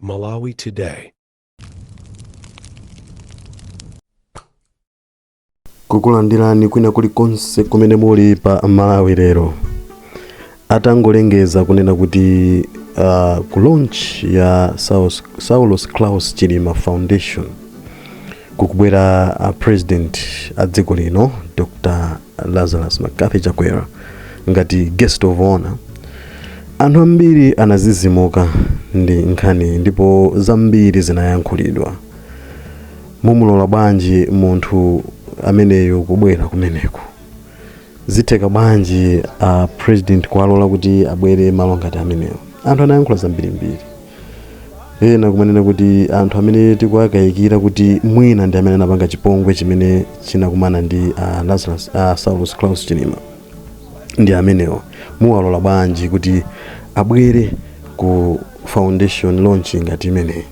Malawi Today. Kukulandirani kwina kulikonse kumene muli pa Malawi lero. Atangolengeza kunena kuti ku launch ya Saulos Klaus Chilima Foundation kukubwera president a dziko lino Dr. Lazarus McCarthy Chakwera ngati guest of honor. Anthu ambiri anazizimuka ndi nkhani ndipo zambiri zinayankhulidwa. Mumulola bwanji munthu ameneyo kubwera kumeneko? Zitheka bwanji president kuwalola kuti abwere malo ngati amenewo? Anthu anayankhula zambirimbiri. Ena kumanena kuti anthu amene tikuwakayikira kuti mwina ndi amene anapanga chipongwe chimene chinakumana ndi Lazarus Saulos Klaus Chilima ndi amenewo. Muwalola bwanji kuti abwere ku foundation launch ngati imene?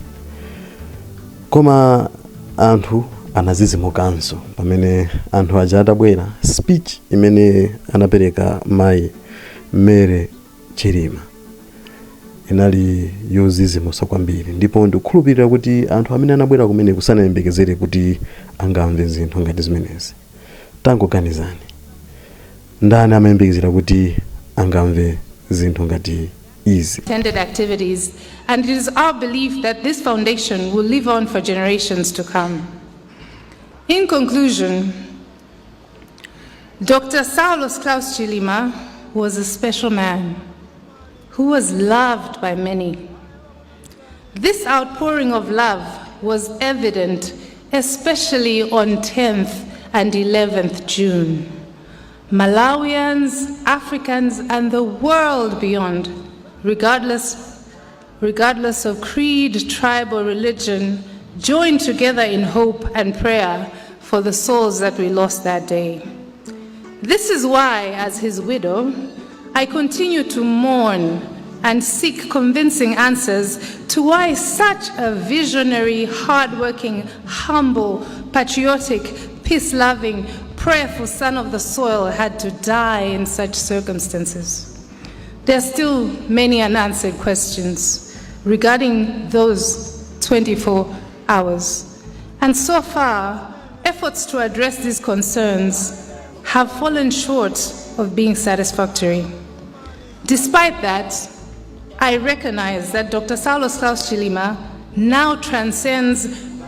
Koma anthu anazizimukanso pamene anthu aja atabwera. Speech imene anapereka Mayi Mere Chilima inali yozizimusa kwambiri, ndipo ndikukhulupirira kuti anthu amene anabwera kumene kusanayembekezere kuti angamve zinthu ngati zimenezi. Tangoganizani, ndani amayembekezera kuti angamve zinthu ngati izi? Attended activities, and it is our belief that this foundation will live on for generations to come. In conclusion, Dr. Saulos Klaus Chilima was a special man who was loved by many. This outpouring of love was evident especially on 10th and 11th June. Malawians, Africans, and the world beyond, regardless of creed, tribe, or religion, joined together in hope and prayer for the souls that we lost that day. This is why, as his widow, I continue to mourn and seek convincing answers to why such a visionary, hardworking, humble, patriotic, peace-loving, prayerful son of the soil had to die in such circumstances. There are still many unanswered questions regarding those 24 hours. And so far, efforts to address these concerns have fallen short of being satisfactory. Despite that, I recognize that Dr. Saulos Klaus Chilima now transcends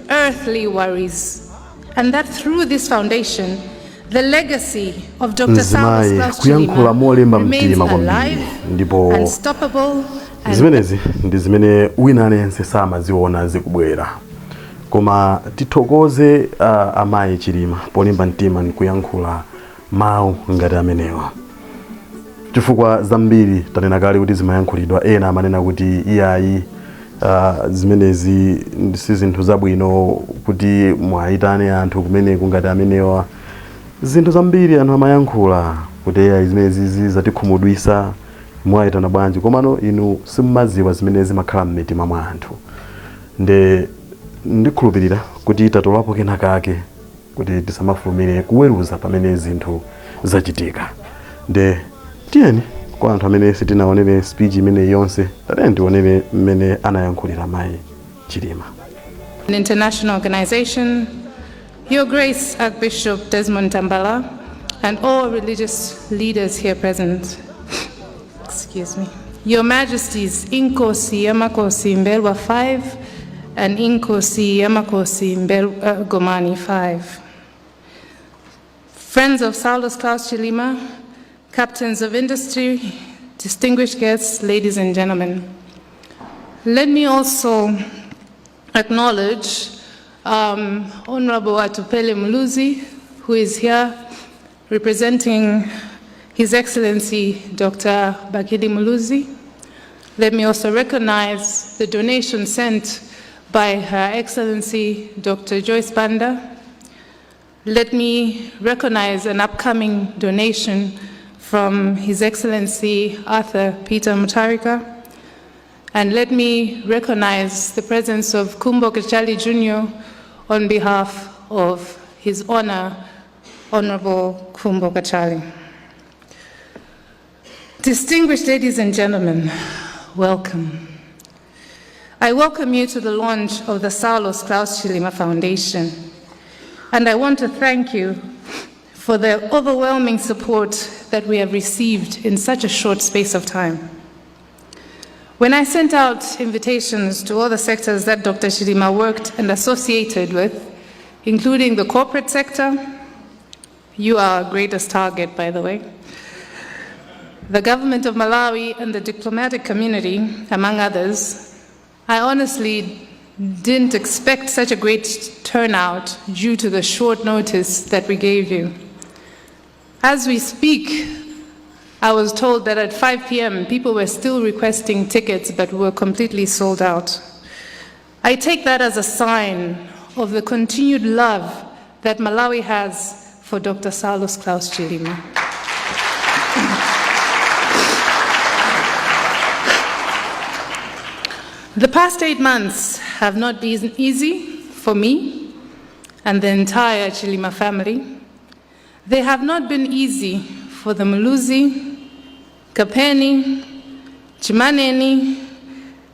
earthly worries, and that through this foundation, the legacy of Dr. Saulos Klaus Chilima remains alive, unstoppable, zimenezi ndi zimene wina aliyense samaziona zikubwera. Koma tithokoze amayi Chilima polimba mtima ndikuyankhula mawu ngati amenewa, chifukwa zambiri tanena kale kuti zimayankhulidwa. Ena amanena kuti iyayi zimenezi si zinthu zabwino kuti mwayitane anthu kumeneko ngati amenewa. Zinthu zambiri anthu amayankhula kuti iyayi zimenezi zatikhumudwisa, mwayitana bwanji, komano inu simumaziwa zimene zimakhala m'mitima mwa anthu. Ndikhulupirira kuti tatolapo kena kake kuti tisamafulumire kuweruza pamene zinthu zachitika. Tiyeni kwa anthu amene sitinaonere speech imene yonse, tatiyeni tionere mmene anayankhulira Mayi Chilima. An international organization, Your Grace Archbishop Desmond Tambala, and all religious leaders here present. Excuse me. Your Majesties, Inkosi Yamakosi Mbelwa 5 and Inkosi Yamakosi Gomani 5. Friends of Saulos Klaus Chilima, captains of industry, distinguished guests, ladies and gentlemen. Let me also acknowledge Honorable Atupele Muluzi, who is here representing His Excellency Dr. Bakili Muluzi. Let me also recognize the donation sent by Her Excellency Dr. Joyce Banda. Let me recognize an upcoming donation from His Excellency Arthur Peter Mutarika. And let me recognize the presence of Kumbo Kachali Jr. on behalf of His Honor, Honorable Kumbo Kachali. Distinguished ladies and gentlemen, welcome. I welcome you to the launch of the Saulos Klaus Chilima Foundation, and I want to thank you for the overwhelming support that we have received in such a short space of time. When I sent out invitations to all the sectors that Dr. Chilima worked and associated with, including the corporate sector, you are our greatest target, by the way, the government of Malawi and the diplomatic community, among others, I honestly didn't expect such a great turnout due to the short notice that we gave you. As we speak, I was told that at 5 p.m. people were still requesting tickets but were completely sold out. I take that as a sign of the continued love that Malawi has for Dr. Saulos Klaus Chilima. The past 8 months have not been easy for me and the entire Chilima family. They have not been easy for the Muluzi, Kapeni, Chimaneni,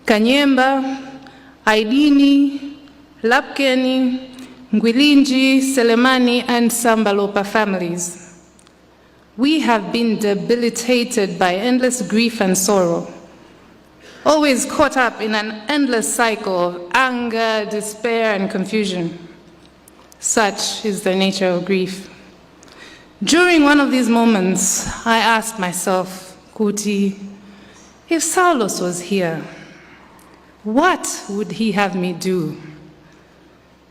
Kanyemba, Aidini, Lapkeni, Ngwilinji, Selemani, and Sambalopa families. We have been debilitated by endless grief and sorrow, always caught up in an endless cycle of anger, despair, and confusion. Such is the nature of grief. During one of these moments, I asked myself, Kuti, if Saulos was here, what would he have me do?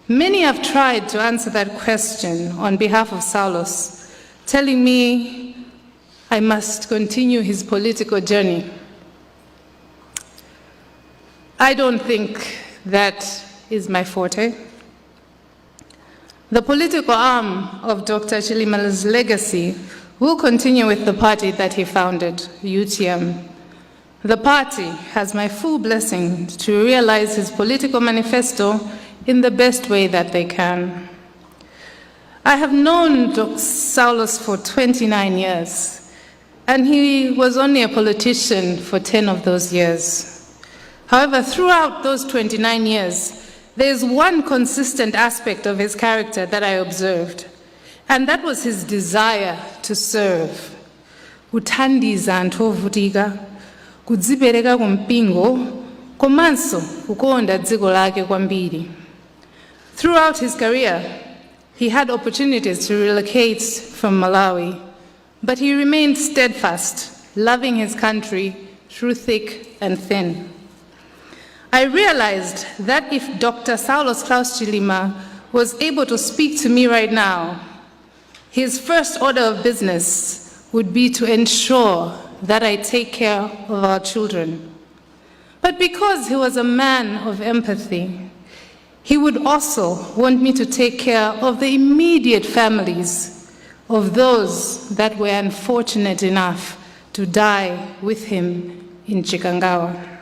Many have tried to answer that question on behalf of Saulos, telling me I must continue his political journey. I don't think that is my forte. The political arm of Dr. Chilima's legacy will continue with the party that he founded, UTM. The party has my full blessing to realize his political manifesto in the best way that they can. I have known Dr. Saulos for 29 years, and he was only a politician for 10 of those years. However, throughout those 29 years, there is one consistent aspect of his character that I observed, and that was his desire to serve. Kuthandiza anthu ovutika, kudzipereka kumpingo, komanso kukonda dziko lake kwambiri. Throughout his career, he had opportunities to relocate from Malawi, but he remained steadfast, loving his country through thick and thin. I realized that if Dr. Saulos Klaus Chilima was able to speak to me right now, his first order of business would be to ensure that I take care of our children. But because he was a man of empathy, he would also want me to take care of the immediate families of those that were unfortunate enough to die with him in Chikangawa.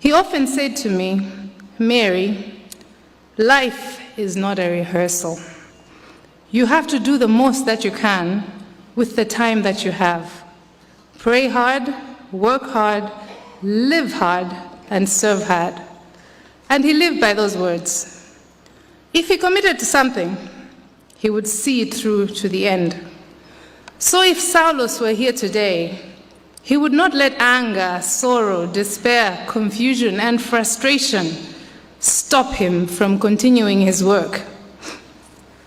He often said to me, Mary, life is not a rehearsal. You have to do the most that you can with the time that you have. Pray hard, work hard, live hard, and serve hard. And he lived by those words. If he committed to something, he would see it through to the end. So if Saulos were here today, he would not let anger, sorrow, despair, confusion, and frustration stop him from continuing his work.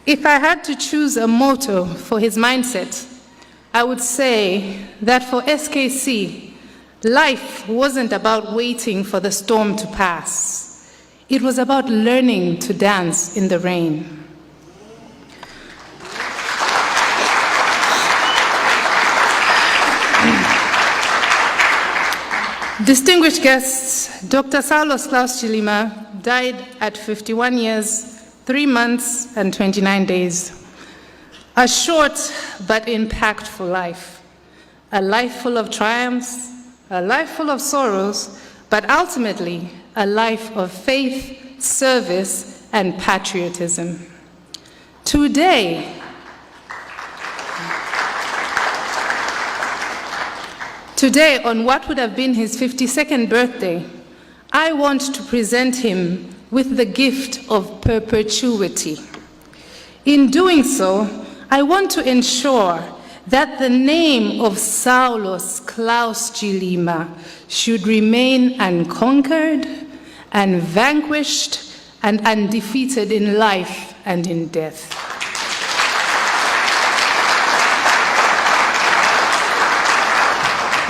If I had to choose a motto for his mindset, I would say that for SKC, life wasn't about waiting for the storm to pass. It was about learning to dance in the rain. Distinguished guests, Dr. Saulos Klaus Chilima died at 51 years, 3 months, and 29 days. A short but impactful life. A life full of triumphs, a life full of sorrows, but ultimately a life of faith, service, and patriotism. Today, on what would have been his 52nd birthday, I want to present him with the gift of perpetuity. In doing so, I want to ensure that the name of Saulos Klaus Chilima should remain unconquered and vanquished and undefeated in life and in death.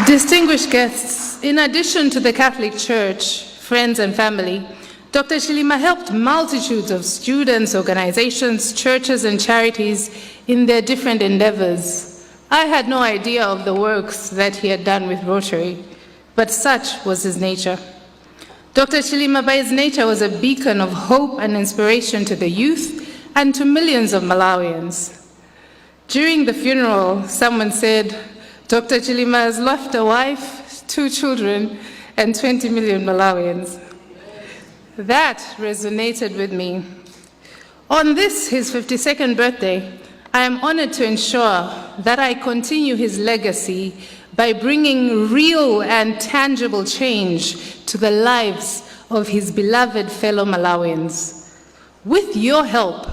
Distinguished guests, in addition to the Catholic Church, friends and family, Dr. Chilima helped multitudes of students, organizations, churches, and charities in their different endeavors. I had no idea of the works that he had done with Rotary, but such was his nature. Dr. Chilima, by his nature, was a beacon of hope and inspiration to the youth and to millions of Malawians. During the funeral, someone said, Dr. Chilima has left a wife, 2 children, and 20 million Malawians. That resonated with me. On this, his 52nd birthday, I am honored to ensure that I continue his legacy by bringing real and tangible change to the lives of his beloved fellow Malawians. With your help,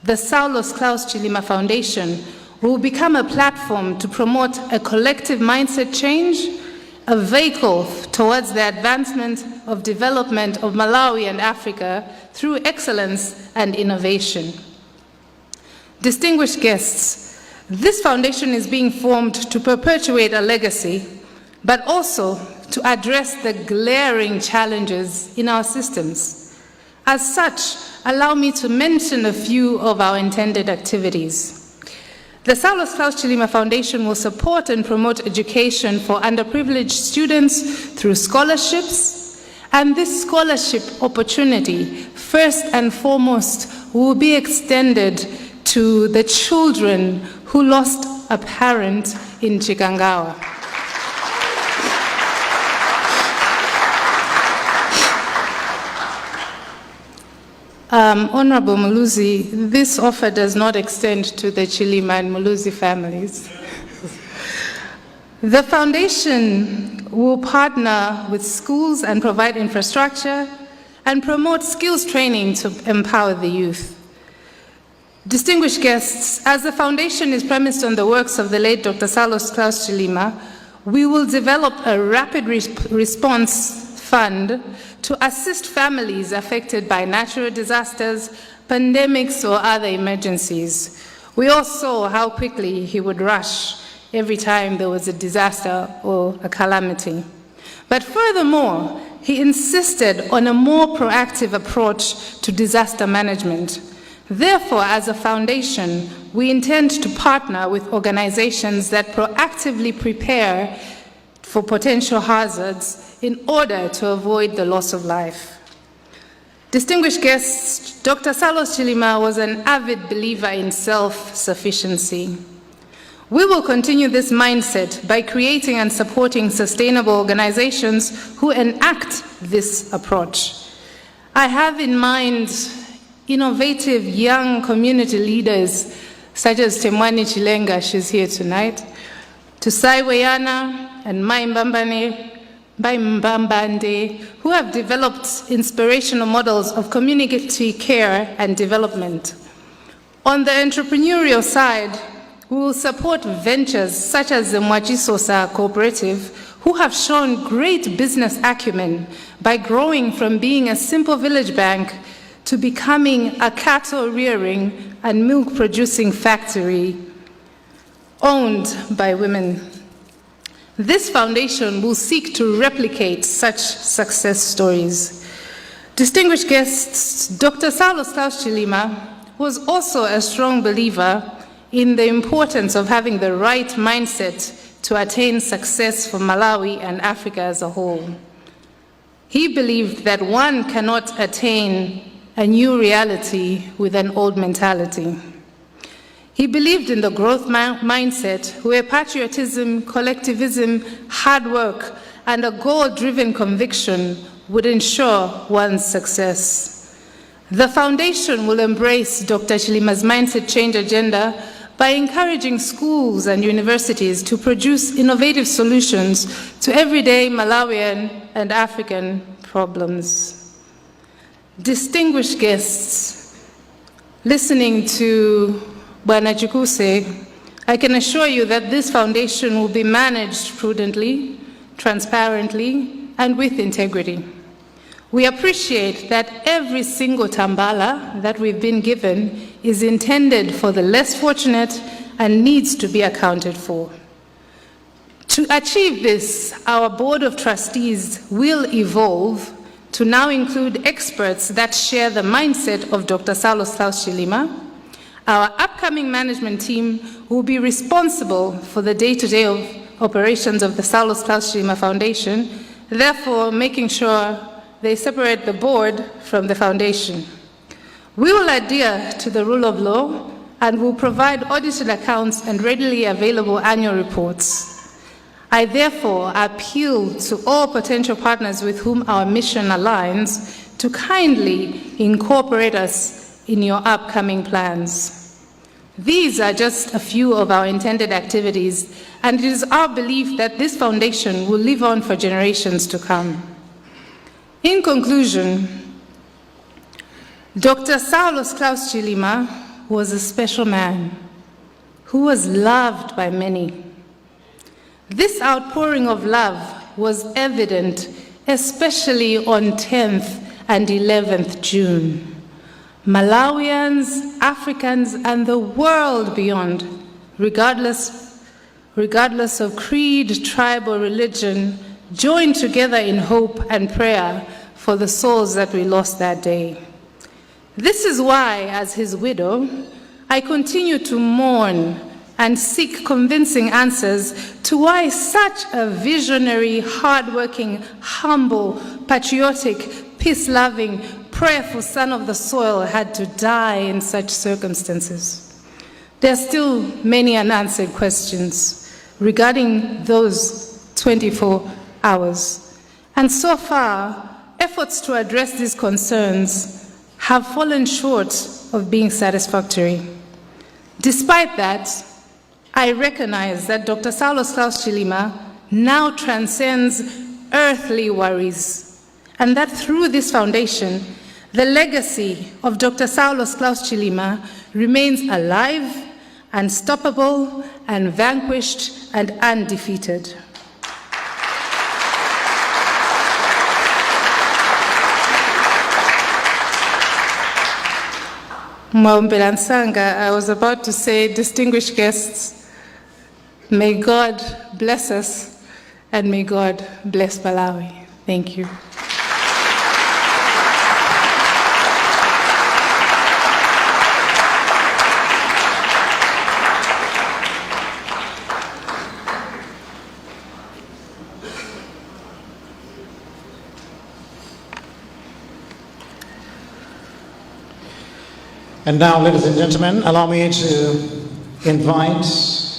the Saulos Klaus Chilima Foundation will become a platform to promote a collective mindset change, a vehicle towards the advancement of development of Malawi and Africa through excellence and innovation. Distinguished guests, this foundation is being formed to perpetuate a legacy, but also to address the glaring challenges in our systems. As such, allow me to mention a few of our intended activities. The Saulos Klaus Chilima Foundation will support and promote education for underprivileged students through scholarships, and this scholarship opportunity, first and foremost, will be extended to the children who lost a parent in Chikangawa. Honorable Muluzi, this offer does not extend to the Chilima and Muluzi families. The foundation will partner with schools and provide infrastructure and promote skills training to empower the youth. Distinguished guests, as the foundation is premised on the works of the late Dr. Saulos Klaus Chilima, we will develop a rapid response fund to assist families affected by natural disasters, pandemics, or other emergencies. We all saw how quickly he would rush every time there was a disaster or a calamity. But furthermore, he insisted on a more proactive approach to disaster management. Therefore, as a foundation, we intend to partner with organizations that proactively prepare for potential hazards in order to avoid the loss of life. Distinguished guests, Dr. Saulos Chilima was an avid believer in self-sufficiency. We will continue this mindset by creating and supporting sustainable organizations who enact this approach. I have in mind innovative young community leaders such as Temwani Chilenga, she's here tonight, Tusai Weyana and Mai Mbambande, who have developed inspirational models of community care and development. On the entrepreneurial side, we will support ventures such as the Mwachisosa Cooperative, who have shown great business acumen by growing from being a simple village bank to becoming a cattle rearing and milk producing factory owned by women. This foundation will seek to replicate such success stories. Distinguished guests, Dr. Saulos Klaus Chilima was also a strong believer in the importance of having the right mindset to attain success for Malawi and Africa as a whole. He believed that one cannot attain a new reality with an old mentality. He believed in the growth mindset, where patriotism, collectivism, hard work, and a goal-driven conviction would ensure one's success. The foundation will embrace Dr. Chilima's mindset change agenda by encouraging schools and universities to produce innovative solutions to everyday Malawian and African problems. Distinguished guests, listening to Bwana Chikuse, I can assure you that this foundation will be managed prudently, transparently, and with integrity. We appreciate that every single tambala that we've been given is intended for the less fortunate and needs to be accounted for. To achieve this, our Board of Trustees will evolve to now include experts that share the mindset of Dr. Saulos Klaus Chilima. Our upcoming management team will be responsible for the day-to-day operations of the Saulos Klaus Chilima Foundation, therefore making sure they separate the board from the foundation. We will adhere to the rule of law and will provide audited accounts and readily available annual reports. I therefore appeal to all potential partners with whom our mission aligns to kindly incorporate us in your upcoming plans. These are just a few of our intended activities, and it is our belief that this foundation will live on for generations to come. In conclusion, Dr. Saulos Klaus Chilima was a special man who was loved by many. This outpouring of love was evident, especially on 10th and 11th June. Malawians, Africans, and the world beyond, regardless of creed, tribe, or religion, joined together in hope and prayer for the souls that we lost that day. This is why, as his widow, I continue to mourn and seek convincing answers to why such a visionary, hardworking, humble, patriotic, peace-loving, prayerful son of the soil had to die in such circumstances. There are still many unanswered questions regarding those 24 hours. And so far, efforts to address these concerns have fallen short of being satisfactory. Despite that, I recognize that Dr. Saulos Klaus Chilima now transcends earthly worries, and that through this foundation, the legacy of Dr. Saulos Klaus Chilima remains alive, unstoppable, and vanquished and undefeated. Mwaombelansanga, I was about to say, distinguished guests, may God bless us and may God bless Malawi. Thank you. And now, ladies and gentlemen, allow me to invite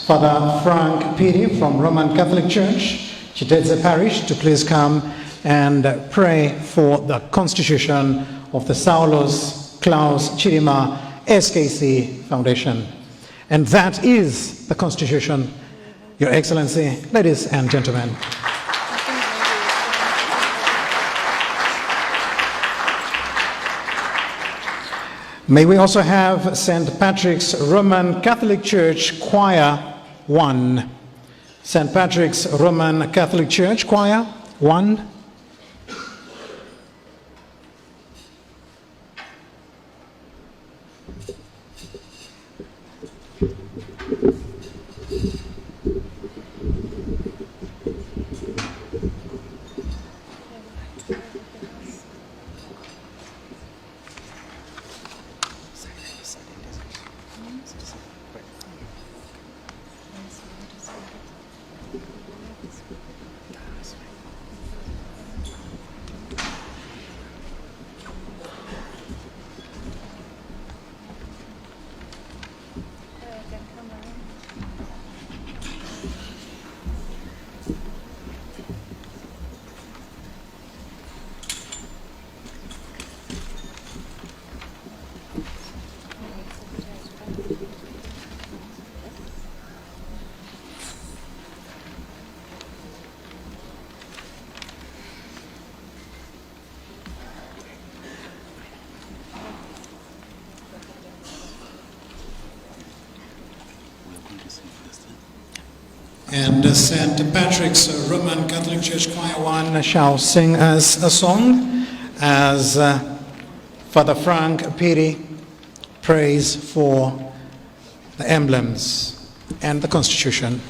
Father Frank Piri from Roman Catholic Church, Chitedza Parish, to please come and pray for the constitution of the Saulos Klaus Chilima SKC Foundation. And that is the constitution, Your Excellency, ladies and gentlemen. May we also have St. Patrick's Roman Catholic Church Choir 1. St. Patrick's Roman Catholic Church Choir 1. And St. Patrick's Roman Catholic Church Choir 1 shall sing us a song as Father Frank Piri prays for the emblems and the Constitution.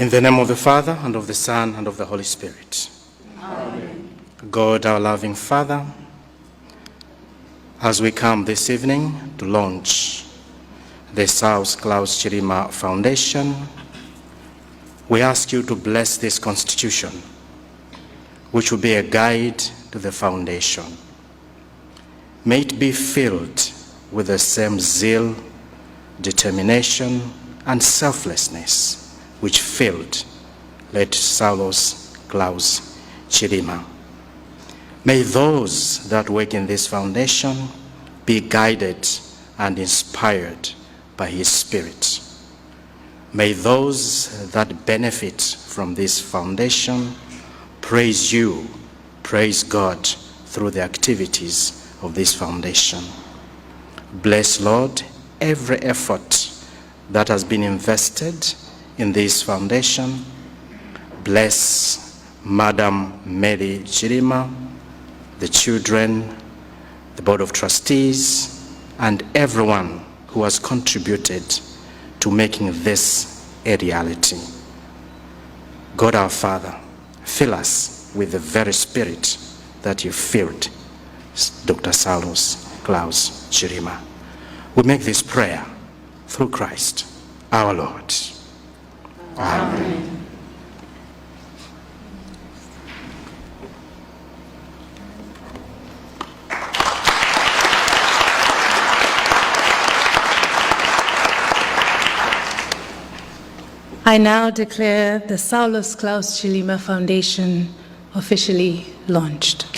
In the name of the Father, and of the Son, and of the Holy Spirit. Amen. God, our loving Father, as we come this evening to launch the South Klaus Chilima Foundation, we ask you to bless this constitution, which will be a guide to the foundation. May it be filled with the same zeal, determination, and selflessness which filled late Saulos Klaus Chilima. May those that work in this foundation be guided and inspired by his Spirit. May those that benefit from this foundation praise you, praise God through the activities of this foundation. Bless, Lord, every effort that has been invested in this foundation. Bless Madam Mary Chilima, the children, the Board of Trustees, and everyone who has contributed to making this a reality. God our Father, fill us with the very Spirit that you filled Dr. Saulos Klaus Chilima. We make this prayer through Christ our Lord. Amen. I now declare the Saulos Klaus Chilima Foundation officially launched.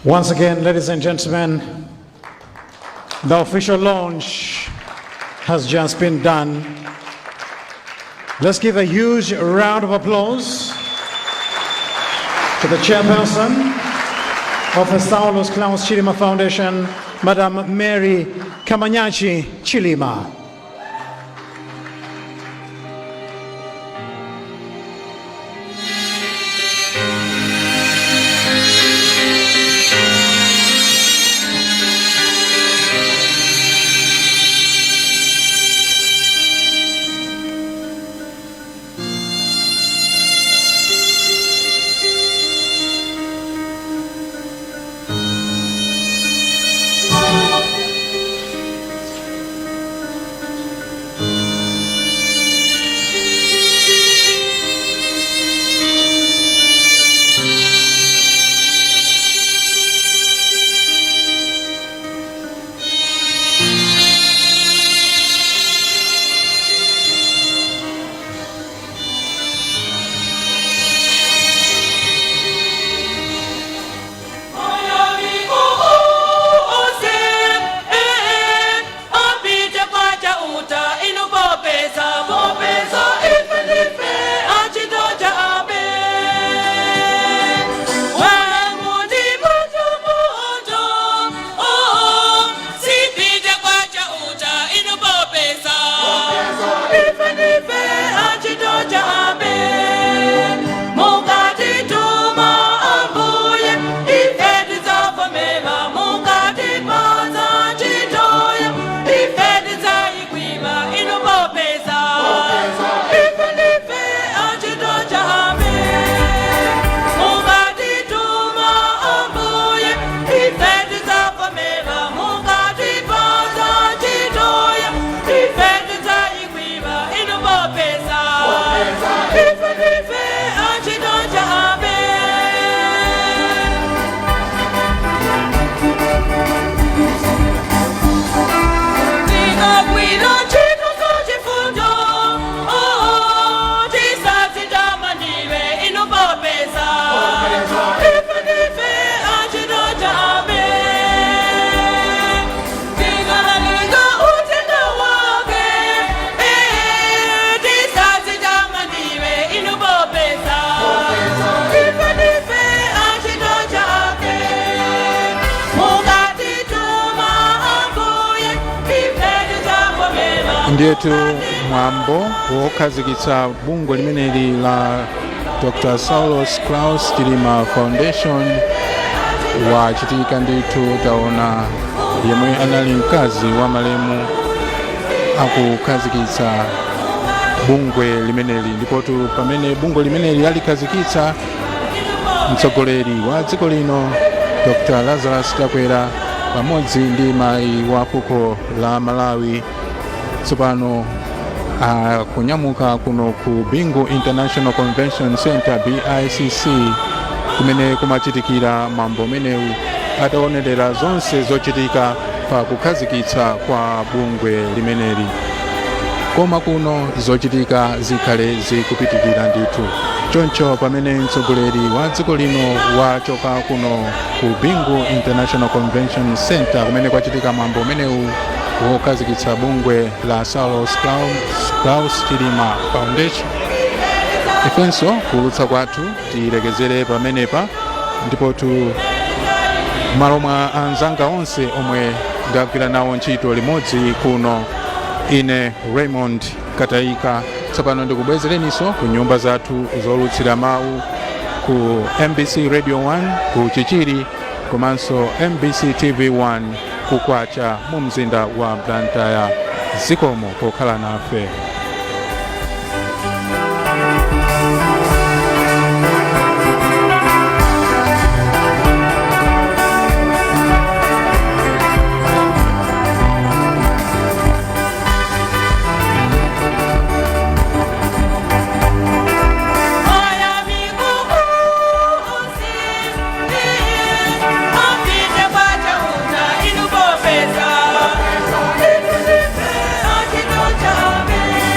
Once again, ladies and gentlemen, the official launch has just been done. Let's give a huge round of applause to the chairperson of the Saulos Klaus Chilima Foundation, Madam Mary Kamanyachi Chilima. Ndiyetu mwambo wokhazikitsa bungwe limeneli la Dr. Saulos Klaus Chilima Foundation wachitika ndithu. Taona yemwe anali mkazi wa malemu akukhazikitsa bungwe limeneli, ndipotu pamene bungwe limeneli alikhazikitsa mtsogoleri wa dziko lino Dr. Lazarus Chakwera pamodzi ndi mayi wa fuko la Malawi tsopano kunyamuka kuno ku Bingu International Convention Center BICC kumene kumachitikira mambo menewu, ataonelera zonse zochitika pa kukhazikitsa kwa bungwe limeneli. Koma kuno zochitika zikhale zikupitikira ndithu. Choncho pamene mtsogoleri wa dziko lino wachoka kuno ku Bingu International Convention Center kumene kwachitika mambo menewu wokhazikitsa bungwe la Saulos Klaus Chilima Foundation, ifenso kuulutsa kwathu tilekezere pamenepa, ndipo malo mwa anzanga onse omwe ndagwira nawo ntchito limodzi kuno, ine Raymond Katayika tsopano ndikubwezereninso ku nyumba zathu zolutsira mawu ku MBC Radio 1 ku Chichiri komanso MBC TV 1 ku Kwacha mu mzinda wa Blantyre. Zikomo pokhala nafe. Amen.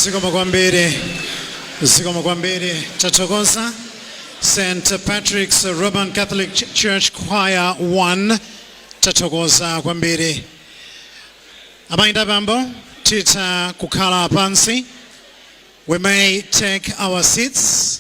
Zikomo kwambiri. Zikomo kwambiri. Tathokoza. St. Patrick's Roman Catholic Church Choir 1. Tathokoza kwambiri. Amayi ndi abambo, titha kukhala pansi. We may take our seats.